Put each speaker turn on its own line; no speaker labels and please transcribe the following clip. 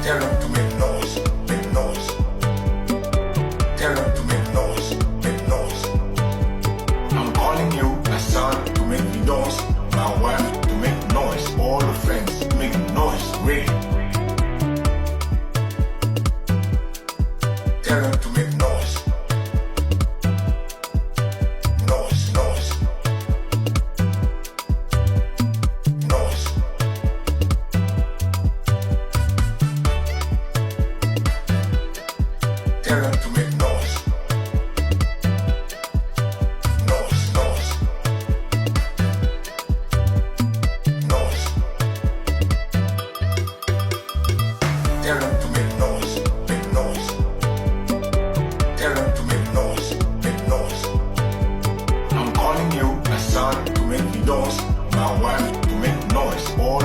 Tell them to make noise, make noise. Tell them to make noise, make noise. I'm calling you, my son, to make noise. My wife, to make noise. All the friends, make noise, really. Tell them to make noise. Noise, noise. Noise. Tell them to make noise. Noise, noise. Noise. Tell them to make noise, make noise. Tell them to make noise, make noise. I'm calling you, my son, to make noise. My wife, to make noise. All